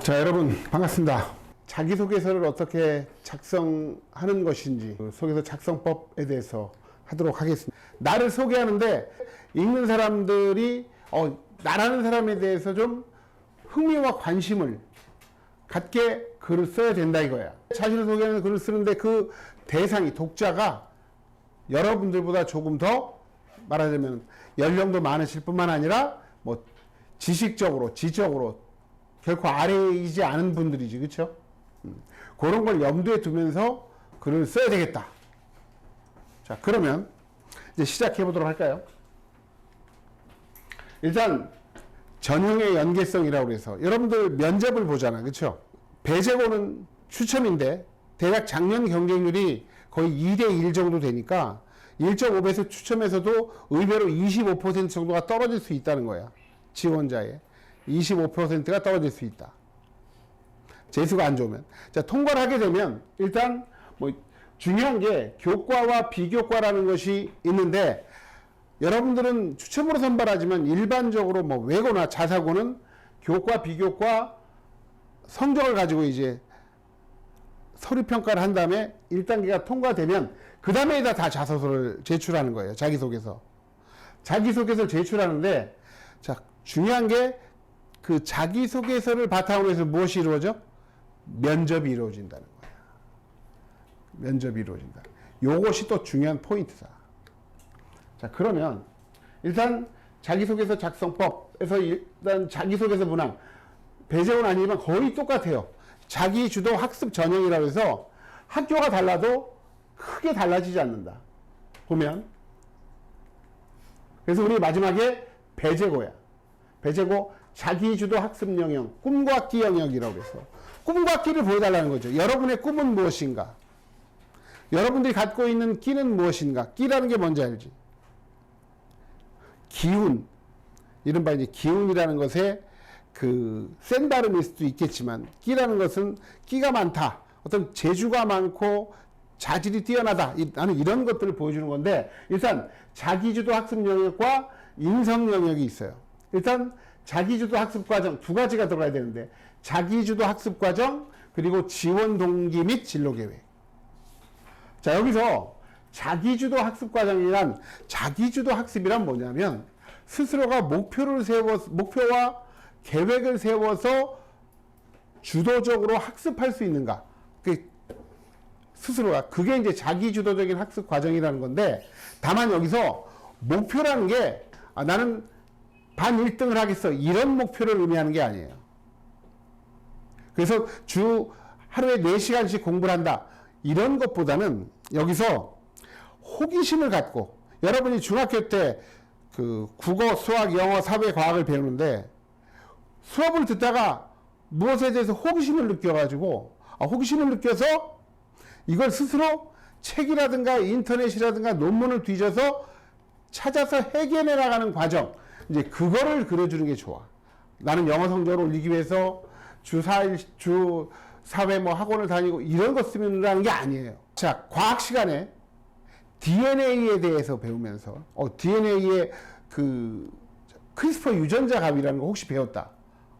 자, 여러분 반갑습니다. 자기소개서를 어떻게 작성하는 것인지 그 소개서 작성법에 대해서 하도록 하겠습니다. 나를 소개하는데 읽는 사람들이 나라는 사람에 대해서 좀 흥미와 관심을 갖게 글을 써야 된다 이거야. 자신을 소개하는 글을 쓰는데 그 대상이 독자가 여러분들보다 조금 더 말하자면 연령도 많으실 뿐만 아니라 뭐 지식적으로 지적으로 결코 아래이지 않은 분들이지, 그렇죠? 그런 걸 염두에 두면서 글을 써야 되겠다. 자, 그러면 이제 시작해 보도록 할까요? 일단 전형의 연계성이라고 해서 여러분들 면접을 보잖아, 그렇죠? 배제고는 추첨인데 대략 작년 경쟁률이 거의 2대1 정도 되니까 1.5배에서 추첨에서도 의외로 25% 정도가 떨어질 수 있다는 거야. 지원자의 25%가 떨어질 수 있다. 재수가 안 좋으면. 자, 통과를 하게 되면 일단 뭐 중요한 게 교과와 비교과라는 것이 있는데 여러분들은 추첨으로 선발하지만 일반적으로 뭐 외고나 자사고는 교과 비교과 성적을 가지고 이제 서류 평가를 한 다음에 1단계가 통과되면 그 다음에 다 자소서를 제출하는 거예요. 자기소개서. 자기소개서를 제출하는데 자, 중요한 게 그 자기소개서를 바탕으로 해서 무엇이 이루어져? 면접이 이루어진다는 거야. 면접이 이루어진다. 요것이 또 중요한 포인트다. 자, 그러면 일단 자기소개서 작성법에서 일단 자기소개서 문항 배제고는 아니지만 거의 똑같아요. 자기주도 학습 전형이라고 해서 학교가 달라도 크게 달라지지 않는다. 보면. 그래서 우리 마지막에 배제고야. 배제고 자기주도 학습 영역, 꿈과 끼 영역이라고 해서 꿈과 끼를 보여달라는 거죠. 여러분의 꿈은 무엇인가? 여러분들이 갖고 있는 끼는 무엇인가? 끼라는 게 뭔지 알지? 기운. 이른바 이제 기운이라는 것에 센 발음일 수도 있겠지만, 끼라는 것은 끼가 많다. 어떤 재주가 많고 자질이 뛰어나다. 나는 이런 것들을 보여주는 건데, 일단 자기주도 학습 영역과 인성 영역이 있어요. 일단 자기주도 학습과정 두 가지가 들어가야 되는데 자기주도 학습과정 그리고 지원 동기 및 진로계획. 자, 여기서 자기주도 학습과정이란 자기주도 학습이란 뭐냐면 스스로가 목표와 계획을 세워서 주도적으로 학습할 수 있는가. 스스로가 그게 이제 자기주도적인 학습 과정이라는 건데 다만 여기서 목표라는 게 나는 반 1등을 하겠어. 이런 목표를 의미하는 게 아니에요. 그래서 하루에 4시간씩 공부를 한다. 이런 것보다는 여기서 호기심을 갖고 여러분이 중학교 때 국어, 수학, 영어, 사회, 과학을 배우는데 수업을 듣다가 무엇에 대해서 호기심을 느껴가지고 호기심을 느껴서 이걸 스스로 책이라든가 인터넷이라든가 논문을 뒤져서 찾아서 해결해 나가는 과정. 이제 그거를 그려주는 게 좋아. 나는 영어 성적을 올리기 위해서 주 4일, 주 4회 뭐 학원을 다니고 이런 거 쓰면라는 게 아니에요. 자, 과학 시간에 DNA에 대해서 배우면서, DNA의 크리스퍼 유전자 가위라는 거 혹시 배웠다?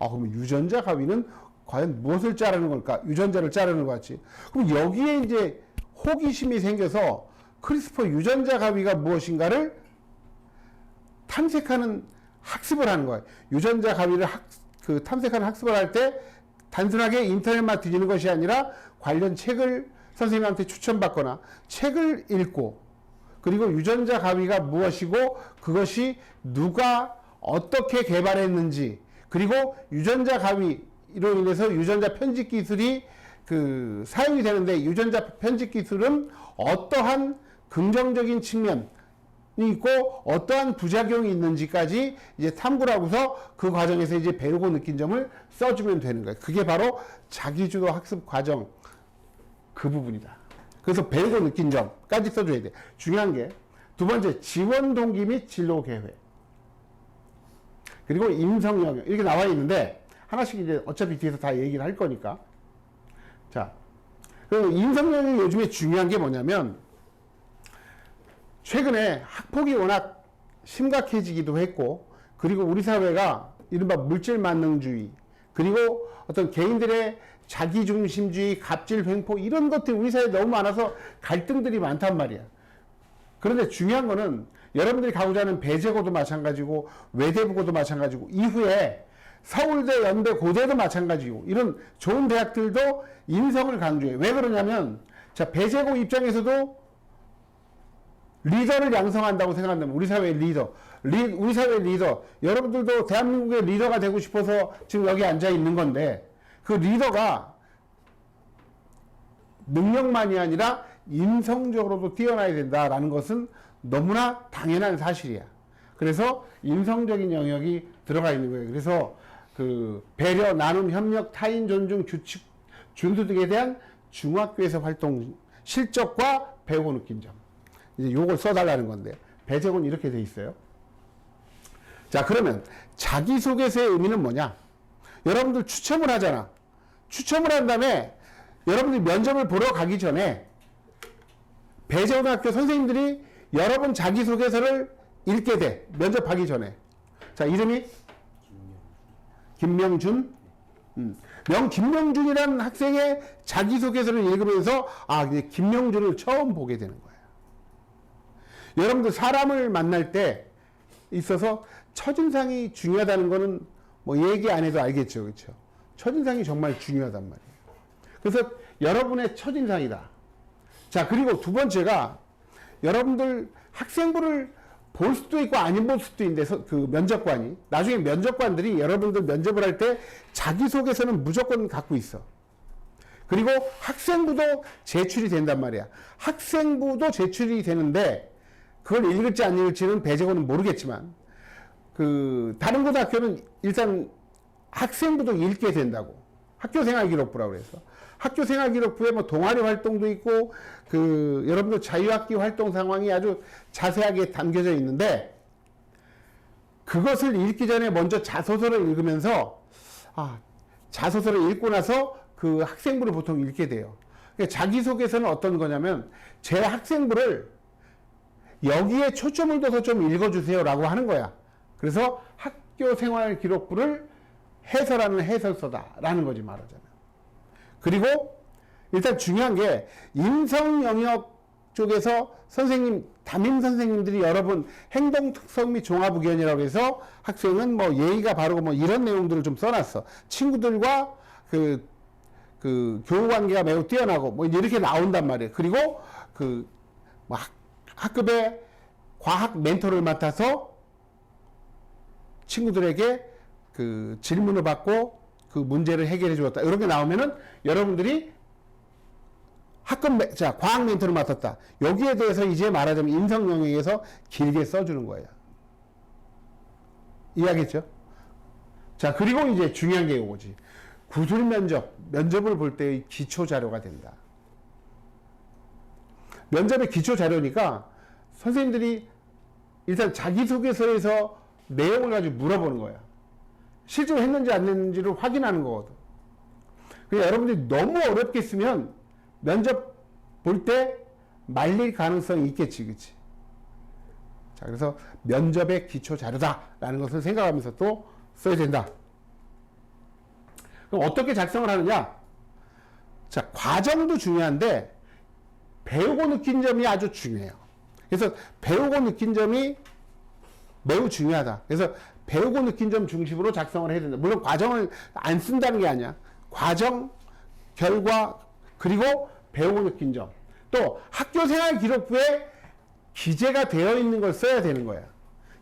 그럼 유전자 가위는 과연 무엇을 자르는 걸까? 유전자를 자르는 것 같지. 그럼 여기에 이제 호기심이 생겨서 크리스퍼 유전자 가위가 무엇인가를 탐색하는 학습을 하는 거예요. 유전자 가위를 탐색하는 학습을 할 때 단순하게 인터넷만 뒤지는 것이 아니라 관련 책을 선생님한테 추천받거나 책을 읽고 그리고 유전자 가위가 무엇이고 그것이 누가 어떻게 개발했는지 그리고 유전자 가위로 인해서 유전자 편집 기술이 사용이 되는데 유전자 편집 기술은 어떠한 긍정적인 측면 있고 어떠한 부작용이 있는지까지 이제 탐구를 하고서 그 과정에서 이제 배우고 느낀 점을 써주면 되는 거예요. 그게 바로 자기주도 학습 과정 그 부분이다. 그래서 배우고 느낀 점까지 써줘야 돼. 중요한 게 두 번째 지원 동기 및 진로 계획 그리고 인성 영역 이렇게 나와 있는데 하나씩 이제 어차피 뒤에서 다 얘기를 할 거니까 자, 그 인성 영역이 요즘에 중요한 게 뭐냐면 최근에 학폭이 워낙 심각해지기도 했고 그리고 우리 사회가 이른바 물질 만능주의 그리고 어떤 개인들의 자기중심주의, 갑질, 횡포 이런 것들이 우리 사회에 너무 많아서 갈등들이 많단 말이야. 그런데 중요한 거는 여러분들이 가고자 하는 배재고도 마찬가지고 외대부고도 마찬가지고 이후에 서울대, 연대, 고대도 마찬가지고 이런 좋은 대학들도 인성을 강조해. 왜 그러냐면 자, 배재고 입장에서도 리더를 양성한다고 생각한다면 우리 사회의 리더, 우리 사회의 리더, 여러분들도 대한민국의 리더가 되고 싶어서 지금 여기 앉아 있는 건데 그 리더가 능력만이 아니라 인성적으로도 뛰어나야 된다라는 것은 너무나 당연한 사실이야. 그래서 인성적인 영역이 들어가 있는 거예요. 그래서 그 배려, 나눔, 협력, 타인 존중, 규칙, 준수 등에 대한 중학교에서 활동 실적과 배우고 느낀 점. 이제 요걸 써달라는 건데 배제고는 이렇게 돼 있어요. 자, 그러면 자기소개서의 의미는 뭐냐? 여러분들 추첨을 하잖아. 추첨을 한 다음에 여러분들이 면접을 보러 가기 전에 배재고등학교 선생님들이 여러분 자기소개서를 읽게 돼. 면접하기 전에. 자, 이름이 김명준. 김명준이라는 학생의 자기소개서를 읽으면서 이제 김명준을 처음 보게 되는 거예요. 여러분들 사람을 만날 때 있어서 첫인상이 중요하다는 거는 뭐 얘기 안 해도 알겠죠. 그렇죠? 첫인상이 정말 중요하단 말이에요. 그래서 여러분의 첫인상이다. 자, 그리고 두 번째가 여러분들 학생부를 볼 수도 있고 아닌 볼 수도 있는데 그 면접관이 나중에 면접관들이 여러분들 면접을 할 때 자기소개서는 무조건 갖고 있어. 그리고 학생부도 제출이 된단 말이야. 학생부도 제출이 되는데 그걸 읽을지 안 읽을지는 배재고는 모르겠지만 그 다른 고등학교는 일단 학생부도 읽게 된다고. 학교생활기록부라고 그래서 학교생활기록부에 뭐 동아리 활동도 있고 그 여러분들 자유학기 활동 상황이 아주 자세하게 담겨져 있는데 그것을 읽기 전에 먼저 자소서를 읽으면서 자소서를 읽고 나서 그 학생부를 보통 읽게 돼요. 그러니까 자기소개서는 어떤 거냐면 제 학생부를 여기에 초점을 둬서 좀 읽어주세요 라고 하는 거야. 그래서 학교생활기록부를 해설하는 해설서다라는 거지 말하자면. 그리고 일단 중요한 게 인성 영역 쪽에서 선생님, 담임 선생님들이 여러 번 행동 특성 및 종합 의견이라고 해서 학생은 뭐 예의가 바르고 뭐 이런 내용들을 좀 써놨어. 친구들과 그 교우 관계가 매우 뛰어나고 뭐 이렇게 나온단 말이에요. 그리고 뭐 학급의 과학 멘토를 맡아서 친구들에게 그 질문을 받고 그 문제를 해결해 주었다. 이런 게 나오면은 여러분들이 과학 멘토를 맡았다. 여기에 대해서 이제 말하자면 인성 영역에서 길게 써주는 거예요. 이해하겠죠? 자, 그리고 이제 중요한 게 이거지. 구술 면접을 볼 때의 기초 자료가 된다. 면접의 기초 자료니까 선생님들이 일단 자기소개서에서 내용을 가지고 물어보는 거야. 실제로 했는지 안 했는지를 확인하는 거거든. 그러니까 여러분들이 너무 어렵게 쓰면 면접 볼 때 말릴 가능성이 있겠지, 그치? 자, 그래서 면접의 기초 자료다라는 것을 생각하면서 또 써야 된다. 그럼 어떻게 작성을 하느냐? 자, 과정도 중요한데 배우고 느낀 점이 아주 중요해요. 그래서 배우고 느낀 점이 매우 중요하다. 그래서 배우고 느낀 점 중심으로 작성을 해야 된다. 물론 과정을 안 쓴다는 게 아니야. 과정, 결과, 그리고 배우고 느낀 점. 또 학교생활 기록부에 기재가 되어 있는 걸 써야 되는 거야.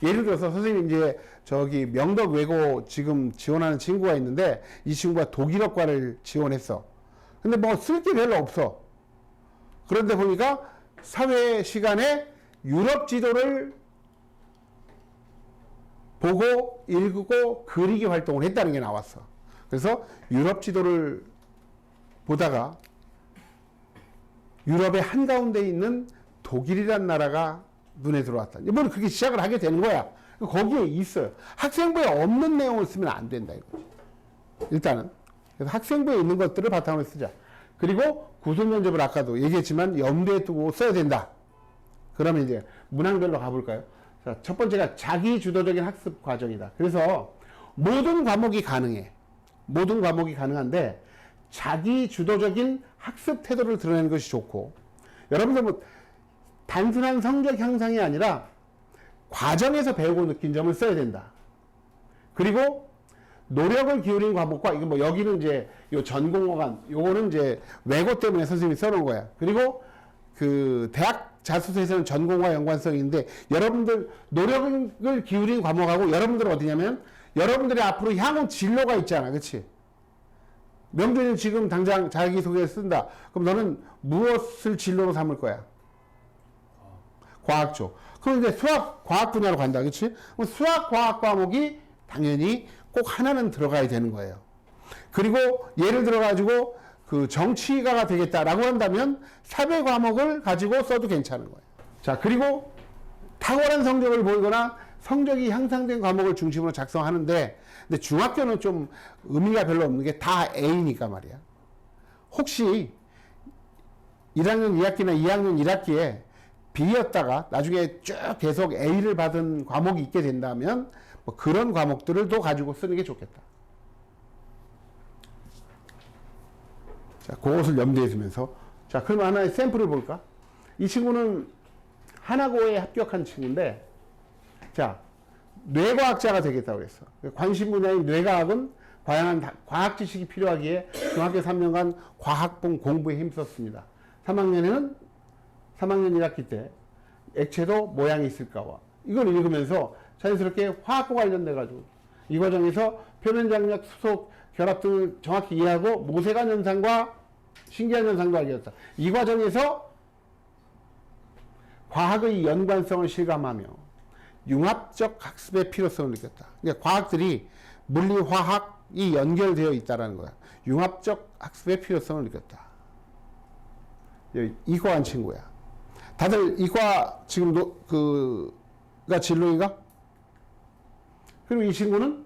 예를 들어서 선생님 이제 저기 명덕 외고 지금 지원하는 친구가 있는데 이 친구가 독일어과를 지원했어. 근데 뭐 쓸 게 별로 없어. 그런데 보니까 사회 시간에 유럽 지도를 보고 읽고 그리기 활동을 했다는 게 나왔어. 그래서 유럽 지도를 보다가 유럽의 한가운데 있는 독일이란 나라가 눈에 들어왔다. 이번에 그게 시작을 하게 되는 거야. 거기에 있어요. 학생부에 없는 내용을 쓰면 안 된다 이거지. 일단은. 그래서 학생부에 있는 것들을 바탕으로 쓰자. 그리고 구술 면접을 아까도 얘기했지만 염두에 두고 써야 된다. 그러면 이제 문항별로 가볼까요? 자, 첫 번째가 자기 주도적인 학습 과정이다. 그래서 모든 과목이 가능해. 모든 과목이 가능한데 자기 주도적인 학습 태도를 드러내는 것이 좋고, 여러분들 뭐 단순한 성적 향상이 아니라 과정에서 배우고 느낀 점을 써야 된다. 그리고 노력을 기울인 과목과, 이거 뭐 여기는 이제 요 전공어간, 요거는 이제 외고 때문에 선생님이 써놓은 거야. 그리고 그 대학 자소서에서는 전공과 연관성인데, 여러분들 노력을 기울인 과목하고 여러분들은 어디냐면, 여러분들이 앞으로 향후 진로가 있잖아. 그치? 명준이 지금 당장 자기소개를 쓴다. 그럼 너는 무엇을 진로로 삼을 거야? 과학 쪽. 그럼 이제 수학, 과학 분야로 간다. 그치? 그럼 수학, 과학 과목이 당연히 꼭 하나는 들어가야 되는 거예요. 그리고 예를 들어가지고 그 정치가가 되겠다라고 한다면 사회 과목을 가지고 써도 괜찮은 거예요. 자, 그리고 탁월한 성적을 보이거나 성적이 향상된 과목을 중심으로 작성하는데, 근데 중학교는 좀 의미가 별로 없는 게 다 A니까 말이야. 혹시 1학년 2학기나 2학년 1학기에 B였다가 나중에 쭉 계속 A를 받은 과목이 있게 된다면 뭐 그런 과목들을 또 가지고 쓰는 게 좋겠다. 자, 그것을 염두에 두면서, 자, 그럼 하나의 샘플을 볼까? 이 친구는 하나고에 합격한 친구인데, 자, 뇌과학자가 되겠다고 그랬어. 관심 분야인 뇌과학은 다양한 과학 지식이 필요하기에 중학교 3년간 과학본 공부에 힘썼습니다. 3학년 1학기 때 액체도 모양이 있을까와, 이걸 읽으면서 자연스럽게 화학과 관련돼가지고 이 과정에서 표면장력, 수소, 결합 등을 정확히 이해하고 모세관 현상과 신기한 현상도 알게 됐다. 이 과정에서 과학의 연관성을 실감하며 융합적 학습의 필요성을 느꼈다. 그러니까 과학들이 물리, 화학이 연결되어 있다는 거야. 융합적 학습의 필요성을 느꼈다. 이과한 친구야. 다들 이과 지금도 그가 진로인가? 그리고 이 친구는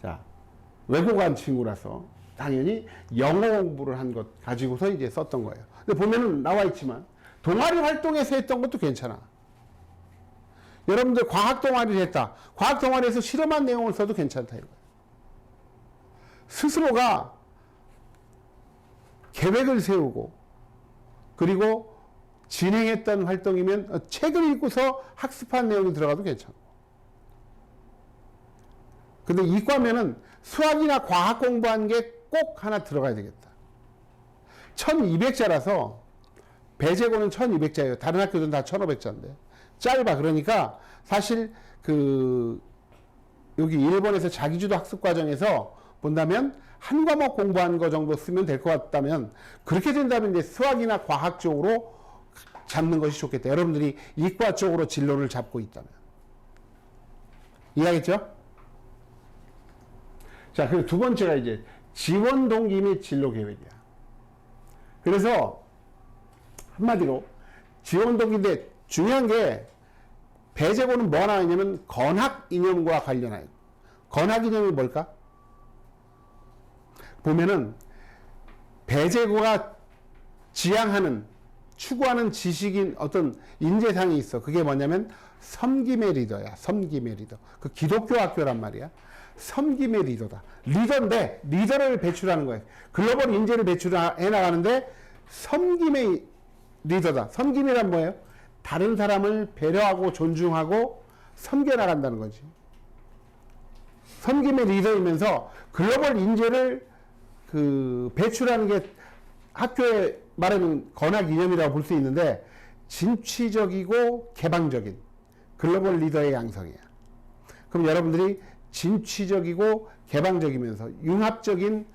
자, 외고 간 친구라서 당연히 영어 공부를 한 것 가지고서 이제 썼던 거예요. 근데 보면은 나와 있지만 동아리 활동에서 했던 것도 괜찮아. 여러분들 과학 동아리를 했다. 과학 동아리에서 실험한 내용을 써도 괜찮다 이거예요. 스스로가 계획을 세우고 그리고 진행했던 활동이면 책을 읽고서 학습한 내용이 들어가도 괜찮고. 근데 이과면은 수학이나 과학 공부한 게 꼭 하나 들어가야 되겠다. 1200자라서 배제고는 1200자예요. 다른 학교들은 다 1500자인데 짧아. 그러니까 사실 여기 일본에서 자기주도 학습 과정에서 본다면 한 과목 공부한 거 정도 쓰면 될 것 같다면, 그렇게 된다면 이제 수학이나 과학 쪽으로 잡는 것이 좋겠다. 여러분들이 이과 쪽으로 진로를 잡고 있다면. 이해하겠죠? 자, 그리고 두 번째가 이제 지원 동기 및 진로 계획이야. 그래서 한마디로 지원 동기인데 중요한 게, 배제고는 뭐 나왔냐면 건학 이념과 관련하여. 건학 이념이 뭘까? 보면은 배제고가 지향하는, 추구하는 지식인 어떤 인재상이 있어. 그게 뭐냐면 섬김의 리더야. 섬김의 리더. 그 기독교 학교란 말이야. 섬김의 리더다. 리더인데 리더를 배출하는 거예요. 글로벌 인재를 배출해 나가는데 섬김의 리더다. 섬김이란 뭐예요? 다른 사람을 배려하고 존중하고 섬겨 나간다는 거지. 섬김의 리더이면서 글로벌 인재를 배출하는 게 학교에 말하는 건학 이념이라고 볼 수 있는데, 진취적이고 개방적인 글로벌 리더의 양성이야. 그럼 여러분들이 진취적이고 개방적이면서 융합적인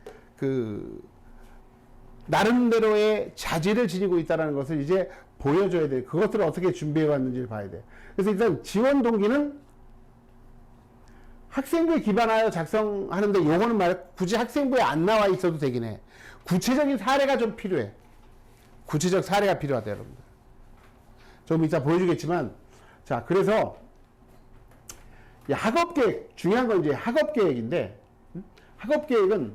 나름대로의 자질을 지니고 있다는 것을 이제 보여줘야 돼. 그것들을 어떻게 준비해 왔는지를 봐야 돼. 그래서 일단 지원 동기는 학생부에 기반하여 작성하는데, 요거는 굳이 학생부에 안 나와 있어도 되긴 해. 구체적인 사례가 좀 필요해. 구체적 사례가 필요하다, 여러분들. 좀 이따 보여주겠지만, 자, 그래서 학업 계획, 중요한 건 이제 학업 계획인데, 학업 계획은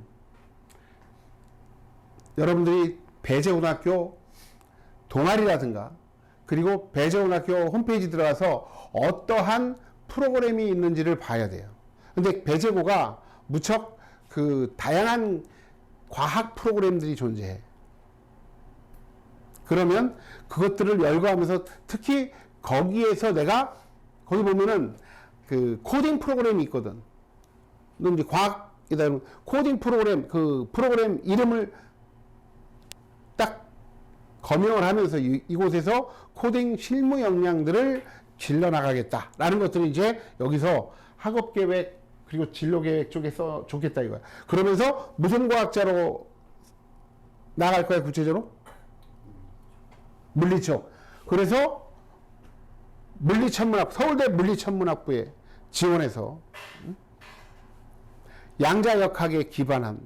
여러분들이 배재고등학교 동아리라든가, 그리고 배재고등학교 홈페이지 들어가서 어떠한 프로그램이 있는지를 봐야 돼요. 근데 배재고가 무척 그 다양한 과학 프로그램들이 존재해. 그러면 그것들을 열거하면서 특히 거기에서 내가 거기 보면은 그 코딩 프로그램이 있거든. 너 이제 과학이다 코딩 프로그램 그 프로그램 이름을 딱 검역을 하면서 이곳에서 코딩 실무 역량들을 길러 나가겠다라는 것들이 이제 여기서 학업 계획 그리고 진로 계획 쪽에 써 좋겠다 이거야. 그러면서 무슨 과학자로 나갈 거야 구체적으로? 물리쪽. 그래서 물리천문학 서울대 물리천문학부에 지원해서 양자역학에 기반한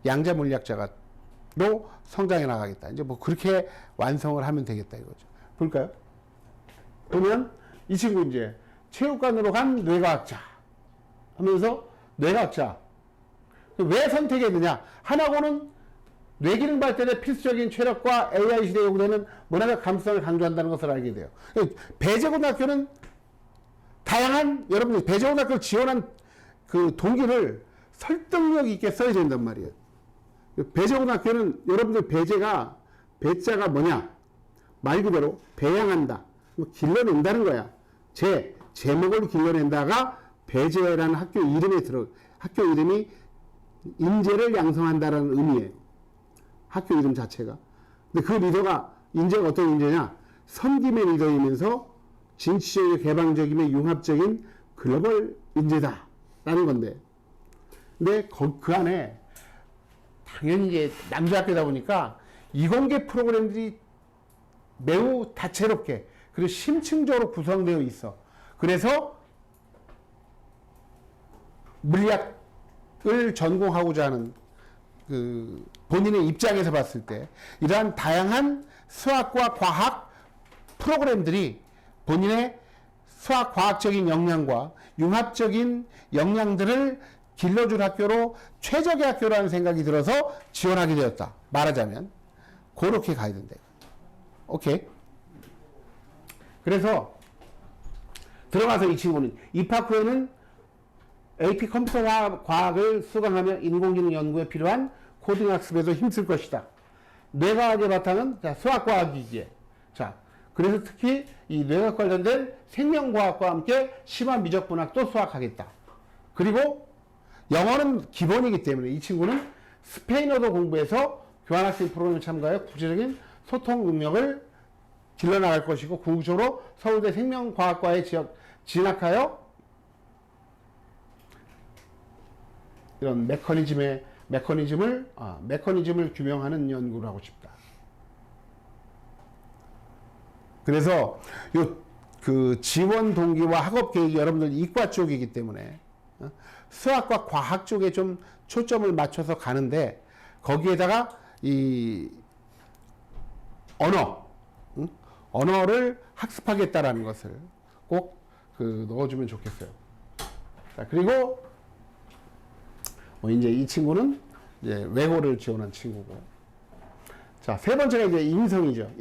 양자 물리학자가 로 성장해 나가겠다. 이제 뭐 그렇게 완성을 하면 되겠다 이거죠. 볼까요? 보면 이 친구 이제 체육관으로 간 뇌과학자 하면서 뇌과학자 왜 선택했느냐? 하나고는 뇌기능 발달에 필수적인 체력과 AI 시대에 요구되는 문화적 감수성을 강조한다는 것을 알게 돼요. 배재고등학교는 다양한 여러분들 배재고등학교를 지원한 그 동기를 설득력 있게 써야 된단 말이에요. 배재고등학교는 여러분들 배재가 배자가 뭐냐? 말 그대로 배양한다. 길러낸다는 거야. 제목을 길러낸다가 배재라는 학교 이름에 학교 이름이 인재를 양성한다라는 의미예요. 학교 이름 자체가. 근데 그 리더가 인재가 어떤 인재냐? 섬김의 리더이면서 진취적이고 개방적이며 융합적인 글로벌 인재다. 라는 건데. 근데 그 안에 당연히 이제 남자학교다 보니까 이공계 프로그램들이 매우 다채롭게 그리고 심층적으로 구성되어 있어. 그래서 물리학을 전공하고자 하는 그 본인의 입장에서 봤을 때 이러한 다양한 수학과 과학 프로그램들이 본인의 수학 과학적인 역량과 융합적인 역량들을 길러줄 학교로 최적의 학교라는 생각이 들어서 지원하게 되었다. 말하자면 그렇게 가야 된다. 오케이. 그래서 들어가서 이 친구는 입학 후에는 AP 컴퓨터 과학을 수강하며 인공지능 연구에 필요한 코딩 학습에도 힘쓸 것이다. 뇌과학의 바탕은 수학과학이기에. 자, 그래서 특히 이 뇌과학 관련된 생명과학과 함께 심화 미적분학도 수학하겠다. 그리고 영어는 기본이기 때문에 이 친구는 스페인어도 공부해서 교환학생 프로그램에 참가하여 구체적인 소통 능력을 길러나갈 것이고 궁극적으로 서울대 생명과학과에 진학하여 이런 메커니즘을 규명하는 연구를 하고 싶다. 그래서 그 지원 동기와 학업 계획이 여러분들 이과 쪽이기 때문에 수학과 과학 쪽에 좀 초점을 맞춰서 가는데 거기에다가 이 언어를 학습하겠다라는 것을 꼭 그 넣어주면 좋겠어요. 자, 그리고 이제 이 친구는 이제 외고를 지원한 친구고. 자, 세 번째가 이제 인성이죠.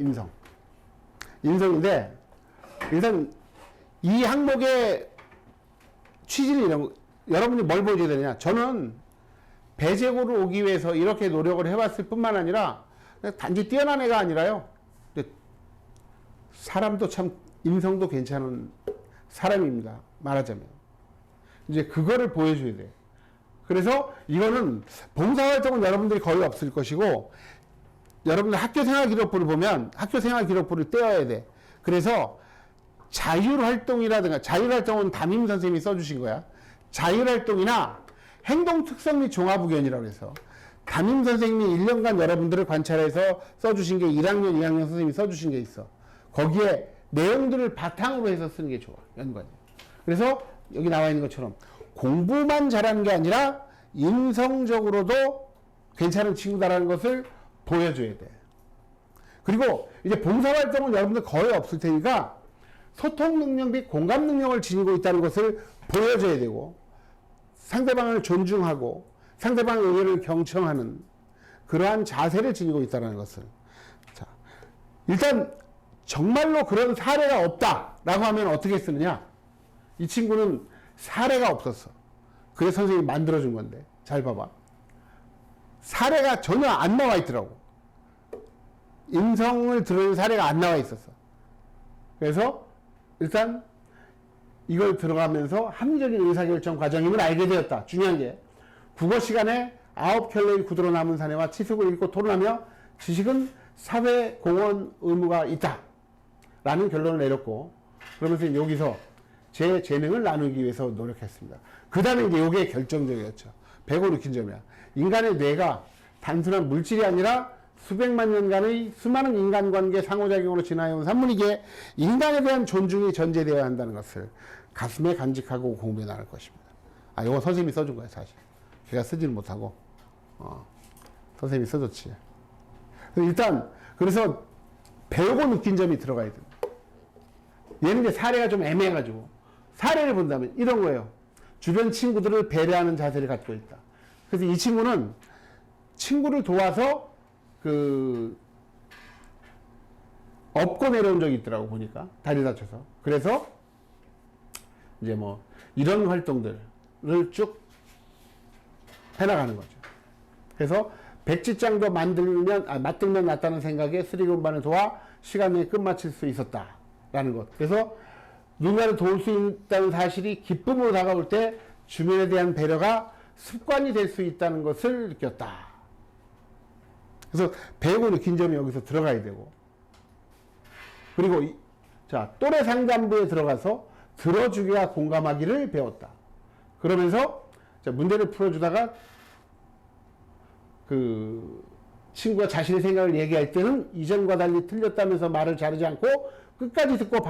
인성인데 일단 이 항목의 취지는 이런 여러분이 뭘 보여줘야 되냐? 저는 배재고를 오기 위해서 이렇게 노력을 해왔을 뿐만 아니라 단지 뛰어난 애가 아니라요. 사람도 참 인성도 괜찮은 사람입니다. 말하자면. 이제 그거를 보여줘야 돼. 그래서 이거는 봉사활동은 여러분들이 거의 없을 것이고 여러분들 학교생활기록부를 보면 학교생활기록부를 떼어야 돼. 그래서 자율활동이라든가 자율활동은 담임 선생님이 써주신 거야. 자율활동이나 행동특성 및 종합의견이라고 해서 담임 선생님이 1년간 여러분들을 관찰해서 써주신 게 1학년, 2학년 선생님이 써주신 게 있어. 거기에 내용들을 바탕으로 해서 쓰는 게 좋아. 연관이. 그래서 여기 나와 있는 것처럼 공부만 잘하는 게 아니라 인성적으로도 괜찮은 친구다라는 것을 보여줘야 돼. 그리고 이제 봉사활동은 여러분들 거의 없을 테니까 소통 능력 및 공감 능력을 지니고 있다는 것을 보여줘야 되고 상대방을 존중하고 상대방의 의견을 경청하는 그러한 자세를 지니고 있다는 것을. 자, 일단 정말로 그런 사례가 없다라고 하면 어떻게 쓰느냐? 이 친구는 사례가 없었어. 그래서 선생님이 만들어준 건데, 잘 봐봐. 사례가 전혀 안 나와 있더라고. 임성을 드러낸 사례가 안 나와 있었어. 그래서 일단 이걸 들어가면서 합리적인 의사결정 과정임을 알게 되었다. 중요한 게 국어 시간에 9켤레의 구두로 남은 사내와 치숙을 읽고 토론하며 지식은 사회 공헌 의무가 있다 라는 결론을 내렸고, 그러면서 여기서 제 재능을 나누기 위해서 노력했습니다. 그 다음에 이제 이게 결정적이었죠. 배고 느낀 점이야. 인간의 뇌가 단순한 물질이 아니라 수백만 년간의 수많은 인간관계 상호작용으로 진화해온 산물이기에 인간에 대한 존중이 전제되어야 한다는 것을 가슴에 간직하고 공부해 나갈 것입니다. 아, 이거 선생님이 써준 거야, 사실. 제가 쓰지는 못하고, 선생님이 써줬지. 일단, 그래서 배우고 느낀 점이 들어가야 된다. 얘는 이제 사례가 좀 애매해가지고, 사례를 본다면 이런 거예요. 주변 친구들을 배려하는 자세를 갖고 있다. 그래서 이 친구는 친구를 도와서 업고 내려온 적이 있더라고, 보니까. 다리 다쳐서. 그래서 이제 뭐 이런 활동들을 쭉 해나가는 거죠. 그래서 백지장도 맞들면 낫다는 생각에 쓰리기 운반을 도와 시간 내에 끝마칠 수 있었다라는 것. 그래서 누군가를 도울 수 있다는 사실이 기쁨으로 다가올 때 주변에 대한 배려가 습관이 될 수 있다는 것을 느꼈다. 그래서 배우고 느낀 점이 여기서 들어가야 되고, 그리고 자, 또래 상담부에 들어가서 들어주기와 공감하기를 배웠다. 그러면서 자, 문제를 풀어주다가 그 친구가 자신의 생각을 얘기할 때는 이전과 달리 틀렸다면서 말을 자르지 않고 끝까지 듣고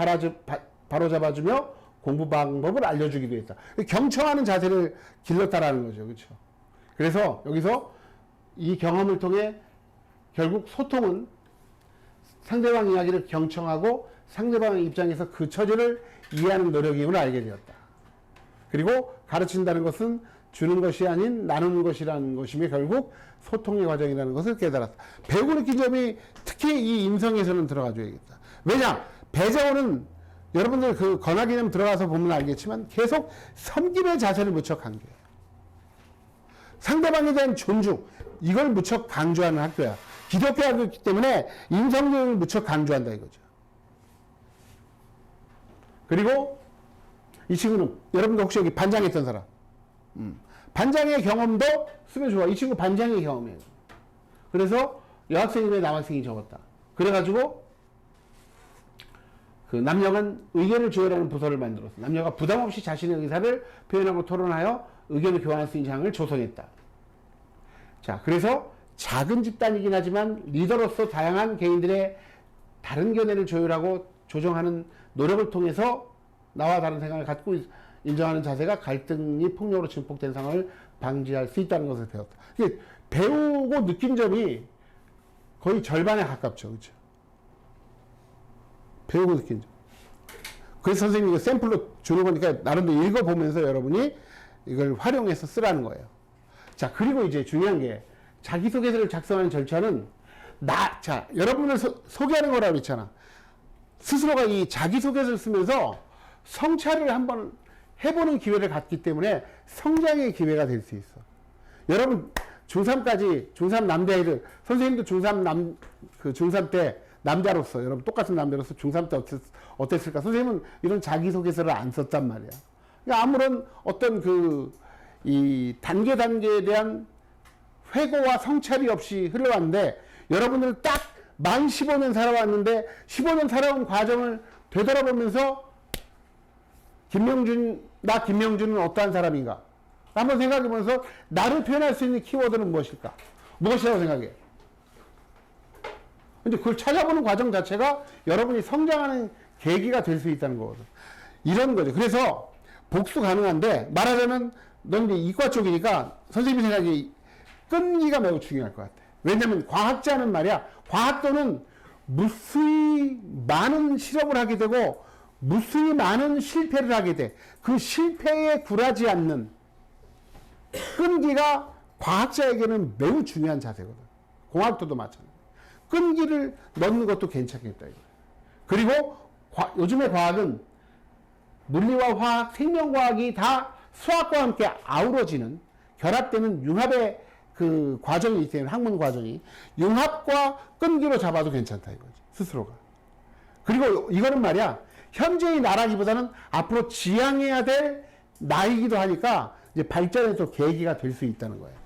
바로잡아주며 공부 방법을 알려주기도 했다. 경청하는 자세를 길렀다라는 거죠. 그렇죠? 그래서 여기서 이 경험을 통해 결국 소통은 상대방 이야기를 경청하고 상대방의 입장에서 그 처지를 이해하는 노력임을 알게 되었다. 그리고 가르친다는 것은 주는 것이 아닌 나누는 것이라는 것이며 결국 소통의 과정이라는 것을 깨달았다. 배우고 느낀 점이 특히 이 임성에서는 들어가줘야겠다. 왜냐? 배재호는 여러분들 그 건화기념 들어가서 보면 알겠지만 계속 섬김의 자세를 무척 강조해요. 상대방에 대한 존중, 이걸 무척 강조하는 학교야. 기독교 학교이기 때문에 임성교육을 무척 강조한다 이거죠. 그리고 이 친구는 여러분들 혹시 여기 반장했던 사람, 반장의 경험도 쓰면 좋아. 이 친구 반장의 경험이에요. 그래서 여학생이면 남학생이 적었다. 그래가지고 그 남녀간 의견을 조율하는 부서를 만들었어. 남녀가 부담 없이 자신의 의사를 표현하고 토론하여 의견을 교환할 수 있는 장을 조성했다. 자, 그래서 작은 집단이긴 하지만 리더로서 다양한 개인들의 다른 견해를 조율하고 조정하는 노력을 통해서 나와 다른 생각을 갖고 인정하는 자세가 갈등이 폭력으로 증폭된 상황을 방지할 수 있다는 것을 배웠다. 이게 배우고 느낀 점이 거의 절반에 가깝죠. 그렇죠? 배우고 느낀 점. 그래서 선생님이 이거 샘플로 주는 거니까 나름대로 읽어보면서 여러분이 이걸 활용해서 쓰라는 거예요. 자, 그리고 이제 중요한 게 자기소개서를 작성하는 절차는 자, 여러분을 소개하는 거라고 했잖아. 스스로가 이 자기소개서를 쓰면서 성찰을 한번 해보는 기회를 갖기 때문에 성장의 기회가 될 수 있어. 여러분, 중3까지, 중3 남자애들, 선생님도 중3 때 남자로서, 여러분 똑같은 남자로서 중3 때 어땠을까? 선생님은 이런 자기소개서를 안 썼단 말이야. 그러니까 아무런 어떤 이 단계에 대한 회고와 성찰이 없이 흘러왔는데, 여러분들 딱 만 15년 살아왔는데, 15년 살아온 과정을 되돌아보면서, 김명준은 어떠한 사람인가? 한번 생각해보면서, 나를 표현할 수 있는 키워드는 무엇일까? 무엇이라고 생각해? 근데 그걸 찾아보는 과정 자체가 여러분이 성장하는 계기가 될 수 있다는 거거든. 이런 거죠. 그래서 복수 가능한데, 말하자면, 넌 이제 이과 쪽이니까 선생님이 생각이 끈기가 매우 중요할 것 같아. 왜냐면 과학자는 말이야, 과학도는 무수히 많은 실험을 하게 되고 무수히 많은 실패를 하게 돼. 그 실패에 굴하지 않는 끈기가 과학자에게는 매우 중요한 자세거든. 공학도도 마찬가지. 끈기를 넣는 것도 괜찮겠다 이거. 그리고 요즘의 과학은 물리와 화학, 생명과학이 다 수학과 함께 아우러지는 결합되는 융합의 그 과정이 있기 때문에 학문 과정이 융합과 끈기로 잡아도 괜찮다 이거지 스스로가. 그리고 이거는 말이야 현재의 나라기보다는 앞으로 지향해야 될 나이기도 하니까 이제 발전의 또 계기가 될 수 있다는 거예요.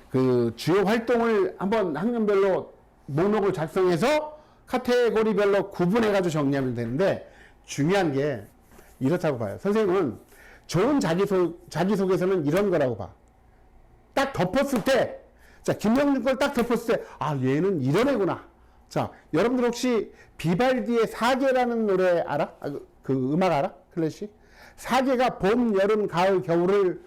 그 주요 활동을 한번 학년별로 목록을 작성해서 카테고리별로 구분해가지고 정리하면 되는데 중요한 게 이렇다고 봐요. 선생님은 좋은 자기소개서는 이런 거라고 봐. 딱 덮었을 때, 자, 김영준 걸 딱 덮었을 때, 아, 얘는 이런 애구나. 자, 여러분들 혹시 비발디의 사계라는 노래 알아? 그 음악 알아? 클래식? 사계가 봄, 여름, 가을, 겨울을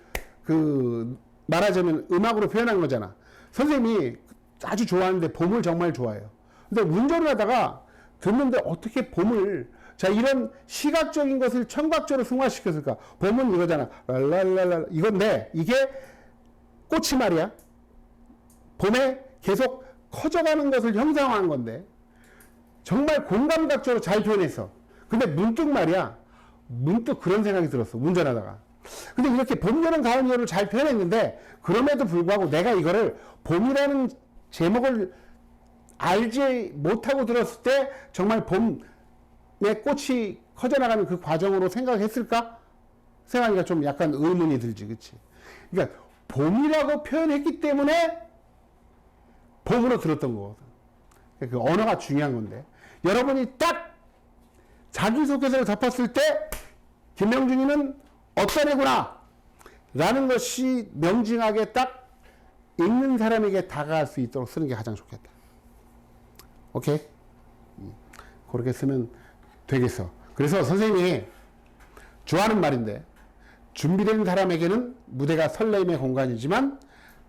말하자면 음악으로 표현한 거잖아. 선생님이 아주 좋아하는데 봄을 정말 좋아해요. 근데 운전을 하다가 듣는데 어떻게 봄을, 자, 이런 시각적인 것을 청각적으로 승화시켰을까? 봄은 이거잖아. 랄랄랄라. 이건데, 이게 꽃이 말이야. 봄에 계속 커져가는 것을 형상화한 건데, 정말 공감각적으로 잘 표현했어. 근데 문득 말이야. 문득 그런 생각이 들었어. 운전하다가. 근데 이렇게 봄, 여름, 가을, 겨울을 잘 표현했는데, 그럼에도 불구하고 내가 이거를 봄이라는 제목을 알지 못하고 들었을 때, 정말 봄에 꽃이 커져나가는 그 과정으로 생각했을까? 생각하니까 좀 약간 의문이 들지, 그치? 그러니까, 봄이라고 표현했기 때문에 봄으로 들었던 거거든. 그 언어가 중요한 건데. 여러분이 딱 자기소개서를 덮었을 때, 김명준이는 어떤 애구나 라는 것이 명징하게 딱 읽는 사람에게 다가갈 수 있도록 쓰는 게 가장 좋겠다. 오케이? 그렇게 쓰면 되겠어. 그래서 선생님이 좋아하는 말인데, 준비된 사람에게는 무대가 설렘의 공간이지만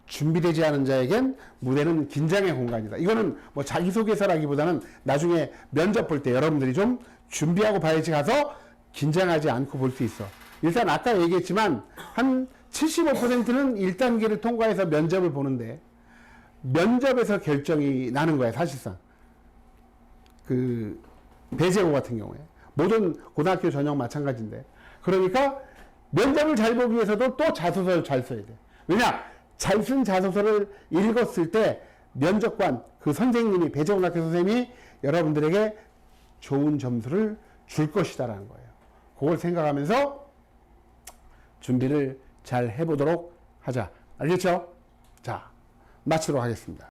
준비되지 않은 자에겐 무대는 긴장의 공간이다. 이거는 뭐 자기소개서라기보다는 나중에 면접 볼 때 여러분들이 좀 준비하고 봐야지 가서 긴장하지 않고 볼 수 있어. 일단 아까 얘기했지만 한 75%는 1단계를 통과해서 면접을 보는데 면접에서 결정이 나는 거야 사실상. 그 배재고 같은 경우에 모든 고등학교 전형 마찬가지인데, 그러니까 면접을 잘 보기 위해서도 또 자소서를 잘 써야 돼. 왜냐? 잘 쓴 자소서를 읽었을 때 면접관 그 선생님이, 배재고등학교 선생님이 여러분들에게 좋은 점수를 줄 것이다라는 거예요. 그걸 생각하면서 준비를 잘 해보도록 하자. 알겠죠? 자, 마치도록 하겠습니다.